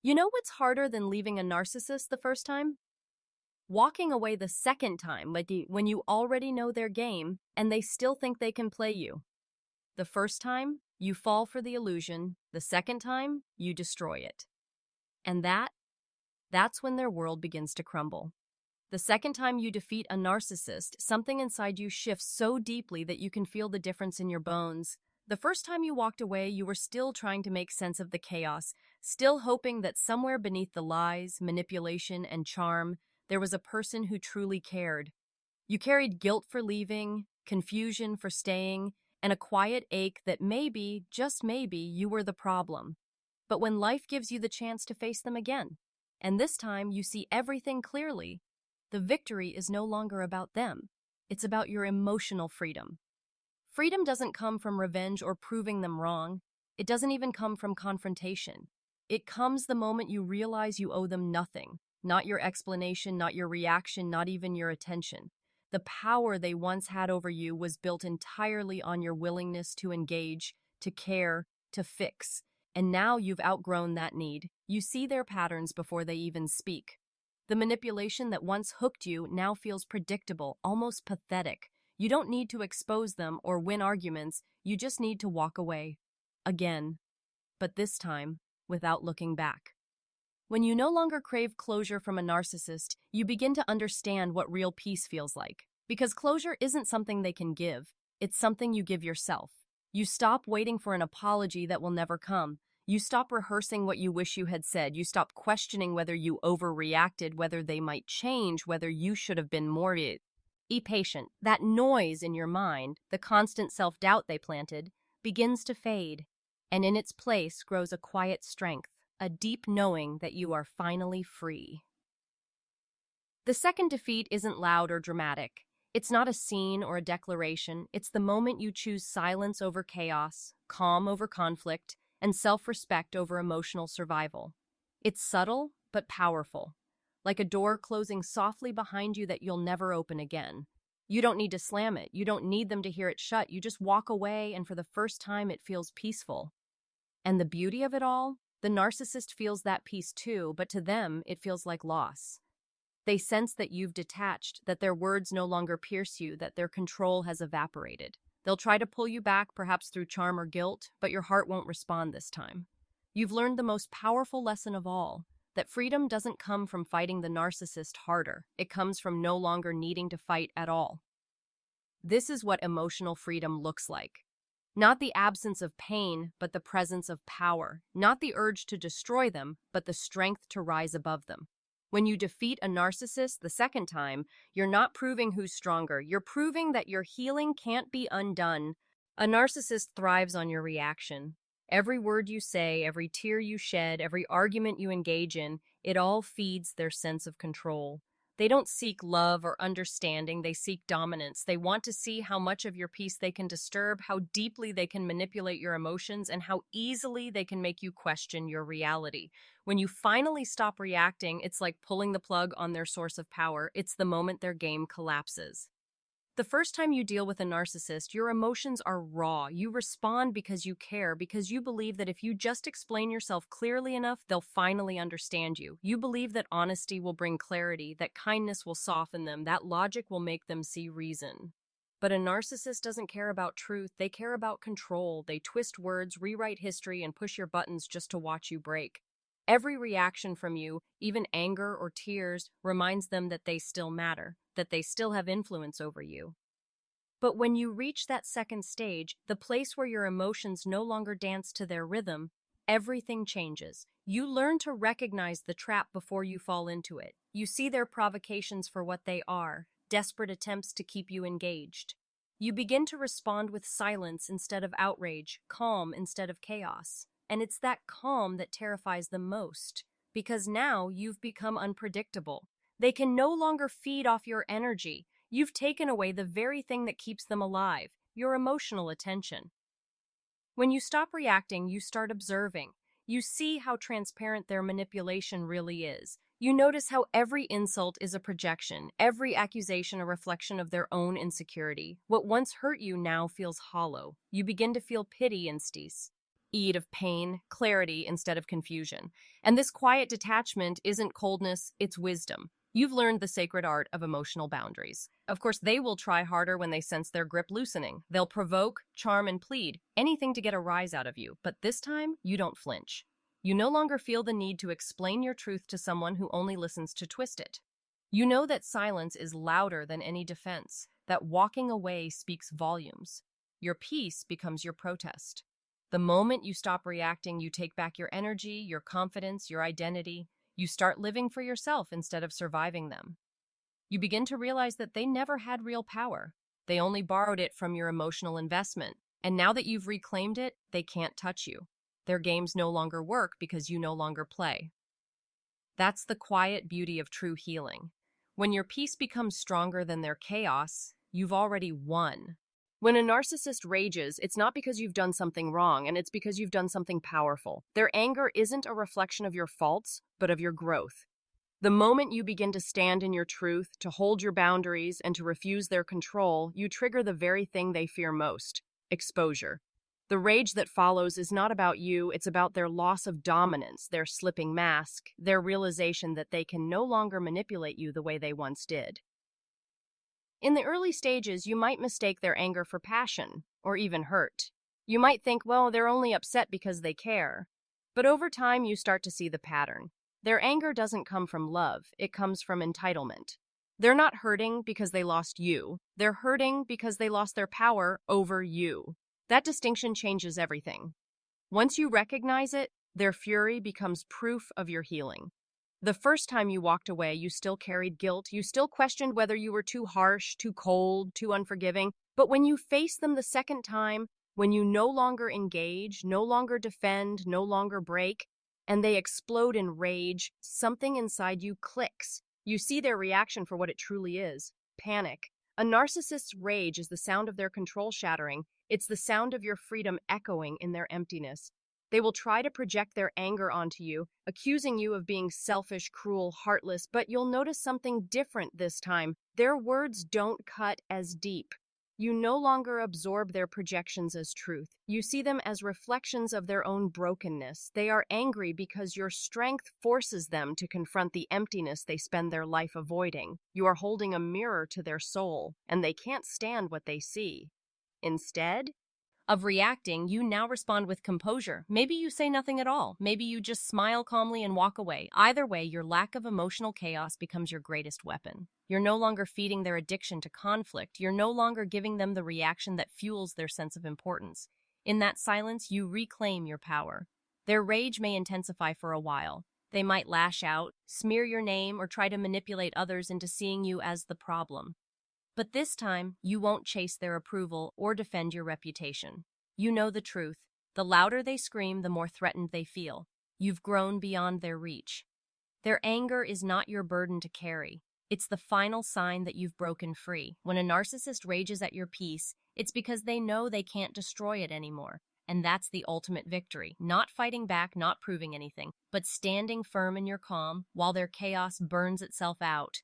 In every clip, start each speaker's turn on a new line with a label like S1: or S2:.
S1: You know what's harder than leaving a narcissist the first time? Walking away the second time, when you already know their game and they still think they can play you. The first time, you fall for the illusion. The second time, you destroy it. And that's when their world begins to crumble. The second time you defeat a narcissist, something inside you shifts so deeply that you can feel the difference in your bones. The first time you walked away, you were still trying to make sense of the chaos, still hoping that somewhere beneath the lies, manipulation, and charm, there was a person who truly cared. You carried guilt for leaving, confusion for staying, and a quiet ache that maybe, just maybe, you were the problem. But when life gives you the chance to face them again, and this time you see everything clearly, the victory is no longer about them. It's about your emotional freedom. Freedom doesn't come from revenge or proving them wrong. It doesn't even come from confrontation. It comes the moment you realize you owe them nothing, not your explanation, not your reaction, not even your attention. The power they once had over you was built entirely on your willingness to engage, to care, to fix. And now you've outgrown that need. You see their patterns before they even speak. The manipulation that once hooked you now feels predictable, almost pathetic. You don't need to expose them or win arguments, you just need to walk away. Again. But this time, without looking back. When you no longer crave closure from a narcissist, you begin to understand what real peace feels like. Because closure isn't something they can give, it's something you give yourself. You stop waiting for an apology that will never come. You stop rehearsing what you wish you had said. You stop questioning whether you overreacted, whether they might change, whether you should have been more patient. That noise in your mind, the constant self-doubt they planted, begins to fade. And in its place grows a quiet strength, a deep knowing that you are finally free. The second defeat isn't loud or dramatic. It's not a scene or a declaration. It's the moment you choose silence over chaos, calm over conflict, and self-respect over emotional survival. It's subtle, but powerful, like a door closing softly behind you that you'll never open again. You don't need to slam it. You don't need them to hear it shut. You just walk away, and for the first time, it feels peaceful. And the beauty of it all? The narcissist feels that peace too, but to them, it feels like loss. They sense that you've detached, that their words no longer pierce you, that their control has evaporated. They'll try to pull you back, perhaps through charm or guilt, but your heart won't respond this time. You've learned the most powerful lesson of all, that freedom doesn't come from fighting the narcissist harder. It comes from no longer needing to fight at all. This is what emotional freedom looks like. Not the absence of pain, but the presence of power. Not the urge to destroy them, but the strength to rise above them. When you defeat a narcissist the second time, you're not proving who's stronger. You're proving that your healing can't be undone. A narcissist thrives on your reaction. Every word you say, every tear you shed, every argument you engage in, it all feeds their sense of control. They don't seek love or understanding, they seek dominance. They want to see how much of your peace they can disturb, how deeply they can manipulate your emotions, and how easily they can make you question your reality. When you finally stop reacting, it's like pulling the plug on their source of power. It's the moment their game collapses. The first time you deal with a narcissist, your emotions are raw. You respond because you care, because you believe that if you just explain yourself clearly enough, they'll finally understand you. You believe that honesty will bring clarity, that kindness will soften them, that logic will make them see reason. But a narcissist doesn't care about truth. They care about control. They twist words, rewrite history, and push your buttons just to watch you break. Every reaction from you, even anger or tears, reminds them that they still matter, that they still have influence over you. But when you reach that second stage, the place where your emotions no longer dance to their rhythm, everything changes. You learn to recognize the trap before you fall into it. You see their provocations for what they are, desperate attempts to keep you engaged. You begin to respond with silence instead of outrage, calm instead of chaos. And it's that calm that terrifies them most, because now you've become unpredictable. They can no longer feed off your energy. You've taken away the very thing that keeps them alive, your emotional attention. When you stop reacting, you start observing. You see how transparent their manipulation really is. You notice how every insult is a projection, every accusation a reflection of their own insecurity. What once hurt you now feels hollow. You begin to feel pity instead. of pain, clarity instead of confusion. And this quiet detachment isn't coldness, it's wisdom. You've learned the sacred art of emotional boundaries. Of course, they will try harder when they sense their grip loosening. They'll provoke, charm, and plead, anything to get a rise out of you. But this time, you don't flinch. You no longer feel the need to explain your truth to someone who only listens to twist it. You know that silence is louder than any defense, that walking away speaks volumes. Your peace becomes your protest. The moment you stop reacting, you take back your energy, your confidence, your identity. You start living for yourself instead of surviving them. You begin to realize that they never had real power. They only borrowed it from your emotional investment. And now that you've reclaimed it, they can't touch you. Their games no longer work because you no longer play. That's the quiet beauty of true healing. When your peace becomes stronger than their chaos, you've already won. When a narcissist rages, it's not because you've done something wrong, and it's because you've done something powerful. Their anger isn't a reflection of your faults, but of your growth. The moment you begin to stand in your truth, to hold your boundaries, and to refuse their control, you trigger the very thing they fear most: exposure. The rage that follows is not about you, it's about their loss of dominance, their slipping mask, their realization that they can no longer manipulate you the way they once did. In the early stages, you might mistake their anger for passion, or even hurt. You might think, well, they're only upset because they care. But over time, you start to see the pattern. Their anger doesn't come from love, it comes from entitlement. They're not hurting because they lost you. They're hurting because they lost their power over you. That distinction changes everything. Once you recognize it, their fury becomes proof of your healing. The first time you walked away, you still carried guilt. You still questioned whether you were too harsh, too cold, too unforgiving. But when you face them the second time, when you no longer engage, no longer defend, no longer break, and they explode in rage, something inside you clicks. You see their reaction for what it truly is: panic. A narcissist's rage is the sound of their control shattering. It's the sound of your freedom echoing in their emptiness. They will try to project their anger onto you, accusing you of being selfish, cruel, heartless, but you'll notice something different this time. Their words don't cut as deep. You no longer absorb their projections as truth. You see them as reflections of their own brokenness. They are angry because your strength forces them to confront the emptiness they spend their life avoiding. You are holding a mirror to their soul, and they can't stand what they see. Instead of reacting, you now respond with composure. Maybe you say nothing at all. Maybe you just smile calmly and walk away. Either way, your lack of emotional chaos becomes your greatest weapon. You're no longer feeding their addiction to conflict. You're no longer giving them the reaction that fuels their sense of importance. In that silence, you reclaim your power. Their rage may intensify for a while. They might lash out, smear your name, or try to manipulate others into seeing you as the problem. But this time, you won't chase their approval or defend your reputation. You know the truth. The louder they scream, the more threatened they feel. You've grown beyond their reach. Their anger is not your burden to carry. It's the final sign that you've broken free. When a narcissist rages at your peace, it's because they know they can't destroy it anymore. And that's the ultimate victory. Not fighting back, not proving anything, but standing firm in your calm while their chaos burns itself out.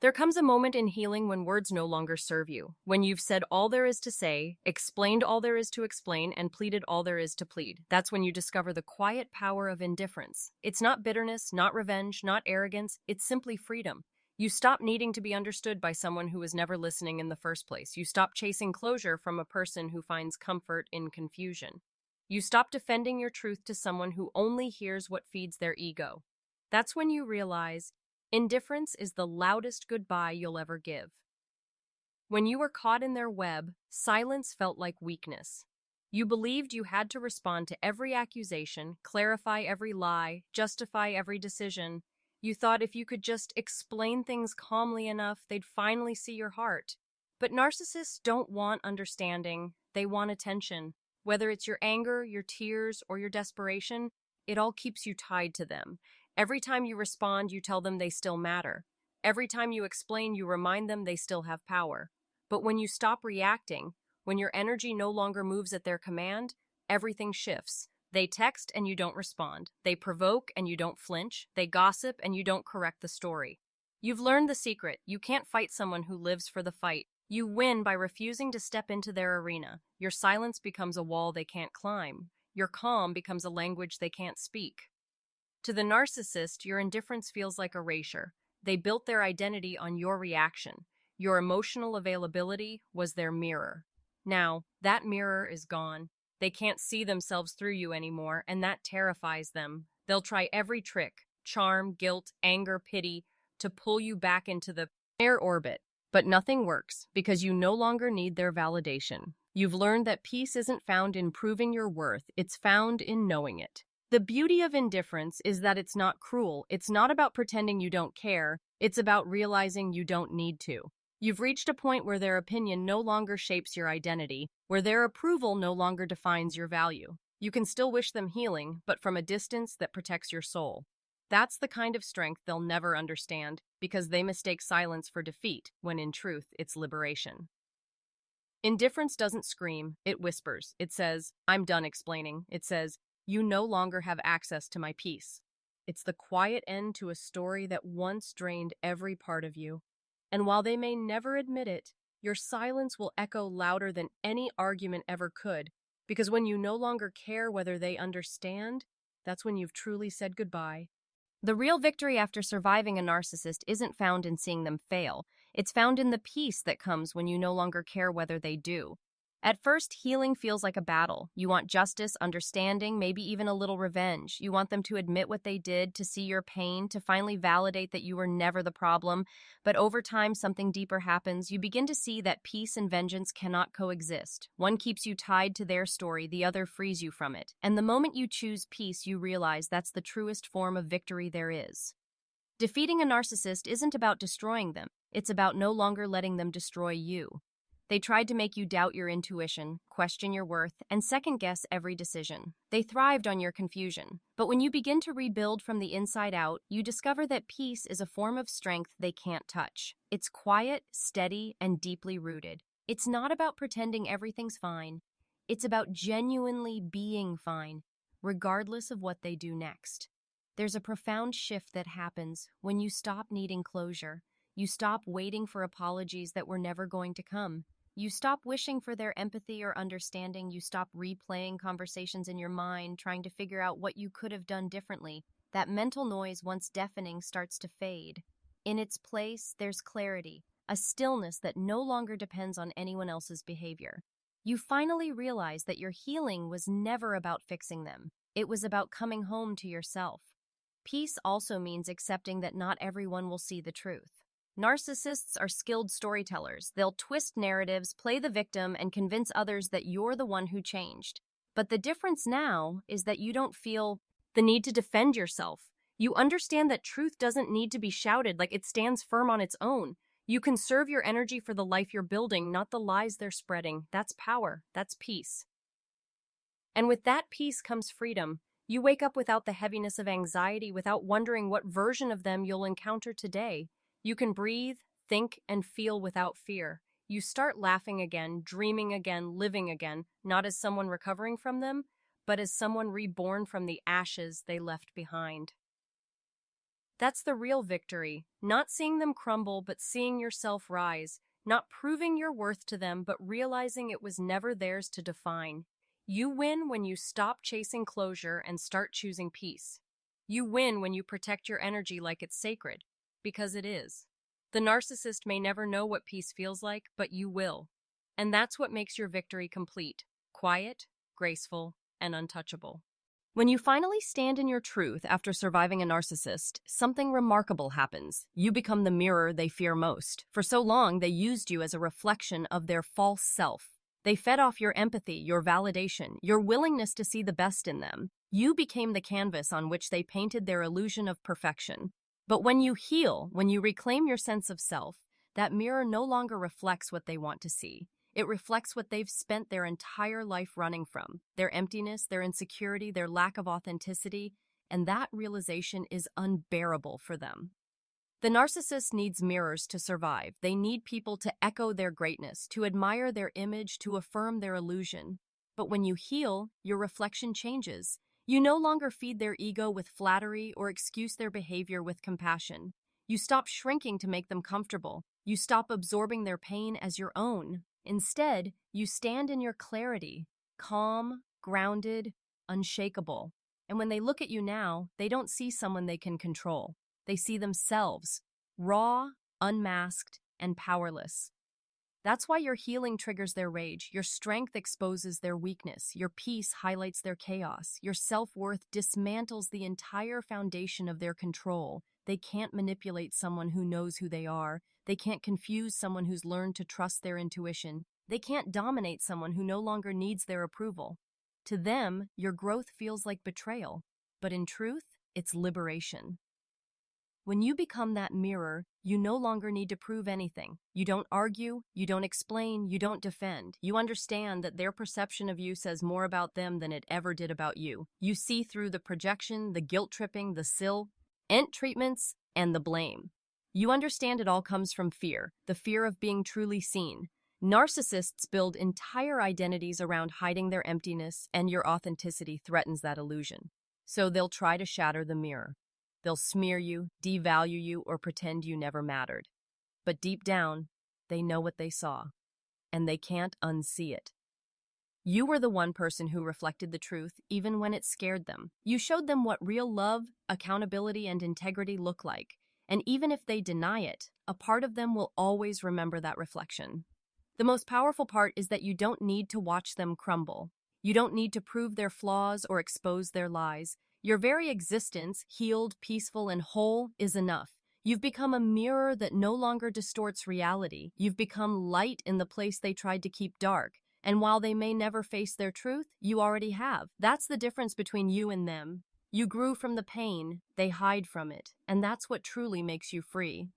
S1: There comes a moment in healing when words no longer serve you, when you've said all there is to say, explained all there is to explain, and pleaded all there is to plead. That's when you discover the quiet power of indifference. It's not bitterness, not revenge, not arrogance, it's simply freedom. You stop needing to be understood by someone who was never listening in the first place. You stop chasing closure from a person who finds comfort in confusion. You stop defending your truth to someone who only hears what feeds their ego. That's when you realize indifference is the loudest goodbye you'll ever give. When you were caught in their web, silence felt like weakness. You believed you had to respond to every accusation, clarify every lie, justify every decision. You thought if you could just explain things calmly enough, they'd finally see your heart. But narcissists don't want understanding, they want attention. Whether it's your anger, your tears, or your desperation, it all keeps you tied to them. Every time you respond, you tell them they still matter. Every time you explain, you remind them they still have power. But when you stop reacting, when your energy no longer moves at their command, everything shifts. They text and you don't respond. They provoke and you don't flinch. They gossip and you don't correct the story. You've learned the secret. You can't fight someone who lives for the fight. You win by refusing to step into their arena. Your silence becomes a wall they can't climb. Your calm becomes a language they can't speak. To the narcissist, your indifference feels like erasure. They built their identity on your reaction. Your emotional availability was their mirror. Now, that mirror is gone. They can't see themselves through you anymore, and that terrifies them. They'll try every trick, charm, guilt, anger, pity, to pull you back into their orbit. But nothing works because you no longer need their validation. You've learned that peace isn't found in proving your worth, it's found in knowing it. The beauty of indifference is that it's not cruel. It's not about pretending you don't care. It's about realizing you don't need to. You've reached a point where their opinion no longer shapes your identity, where their approval no longer defines your value. You can still wish them healing, but from a distance that protects your soul. That's the kind of strength they'll never understand, because they mistake silence for defeat, when in truth, it's liberation. Indifference doesn't scream, it whispers. It says, "I'm done explaining." It says, "You no longer have access to my peace." It's the quiet end to a story that once drained every part of you. And while they may never admit it, your silence will echo louder than any argument ever could, because when you no longer care whether they understand, that's when you've truly said goodbye. The real victory after surviving a narcissist isn't found in seeing them fail. It's found in the peace that comes when you no longer care whether they do. At first, healing feels like a battle. You want justice, understanding, maybe even a little revenge. You want them to admit what they did, to see your pain, to finally validate that you were never the problem. But over time, something deeper happens. You begin to see that peace and vengeance cannot coexist. One keeps you tied to their story, the other frees you from it. And the moment you choose peace, you realize that's the truest form of victory there is. Defeating a narcissist isn't about destroying them. It's about no longer letting them destroy you. They tried to make you doubt your intuition, question your worth, and second-guess every decision. They thrived on your confusion. But when you begin to rebuild from the inside out, you discover that peace is a form of strength they can't touch. It's quiet, steady, and deeply rooted. It's not about pretending everything's fine. It's about genuinely being fine, regardless of what they do next. There's a profound shift that happens when you stop needing closure. You stop waiting for apologies that were never going to come. You stop wishing for their empathy or understanding. You stop replaying conversations in your mind, trying to figure out what you could have done differently. That mental noise, once deafening, starts to fade. In its place, there's clarity, a stillness that no longer depends on anyone else's behavior. You finally realize that your healing was never about fixing them. It was about coming home to yourself. Peace also means accepting that not everyone will see the truth. Narcissists are skilled storytellers. They'll twist narratives, play the victim, and convince others that you're the one who changed. But the difference now is that you don't feel the need to defend yourself. You understand that truth doesn't need to be shouted, like it stands firm on its own. You conserve your energy for the life you're building, not the lies they're spreading. That's power. That's peace. And with that peace comes freedom. You wake up without the heaviness of anxiety, without wondering what version of them you'll encounter today. You can breathe, think, and feel without fear. You start laughing again, dreaming again, living again, not as someone recovering from them, but as someone reborn from the ashes they left behind. That's the real victory, not seeing them crumble, but seeing yourself rise, not proving your worth to them, but realizing it was never theirs to define. You win when you stop chasing closure and start choosing peace. You win when you protect your energy like it's sacred. Because it is. The narcissist may never know what peace feels like, but you will. And that's what makes your victory complete, quiet, graceful, and untouchable. When you finally stand in your truth after surviving a narcissist, something remarkable happens. You become the mirror they fear most. For so long, they used you as a reflection of their false self. They fed off your empathy, your validation, your willingness to see the best in them. You became the canvas on which they painted their illusion of perfection. But when you heal, when you reclaim your sense of self, that mirror no longer reflects what they want to see. It reflects what they've spent their entire life running from, their emptiness, their insecurity, their lack of authenticity, and that realization is unbearable for them. The narcissist needs mirrors to survive. They need people to echo their greatness, to admire their image, to affirm their illusion. But when you heal, your reflection changes. You no longer feed their ego with flattery or excuse their behavior with compassion. You stop shrinking to make them comfortable. You stop absorbing their pain as your own. Instead, you stand in your clarity, calm, grounded, unshakable. And when they look at you now, they don't see someone they can control. They see themselves, raw, unmasked, and powerless. That's why your healing triggers their rage, your strength exposes their weakness, your peace highlights their chaos, your self-worth dismantles the entire foundation of their control. They can't manipulate someone who knows who they are. They can't confuse someone who's learned to trust their intuition. They can't dominate someone who no longer needs their approval. To them, your growth feels like betrayal, but in truth, it's liberation. When you become that mirror, you no longer need to prove anything. You don't argue, you don't explain, you don't defend. You understand that their perception of you says more about them than it ever did about you. You see through the projection, the guilt-tripping, the silent treatments, and the blame. You understand it all comes from fear, the fear of being truly seen. Narcissists build entire identities around hiding their emptiness, and your authenticity threatens that illusion. So they'll try to shatter the mirror. They'll smear you, devalue you, or pretend you never mattered. But deep down, they know what they saw, and they can't unsee it. You were the one person who reflected the truth, even when it scared them. You showed them what real love, accountability, and integrity look like. And even if they deny it, a part of them will always remember that reflection. The most powerful part is that you don't need to watch them crumble. You don't need to prove their flaws or expose their lies. Your very existence, healed, peaceful, and whole, is enough. You've become a mirror that no longer distorts reality. You've become light in the place they tried to keep dark. And while they may never face their truth, you already have. That's the difference between you and them. You grew from the pain, they hide from it, and that's what truly makes you free.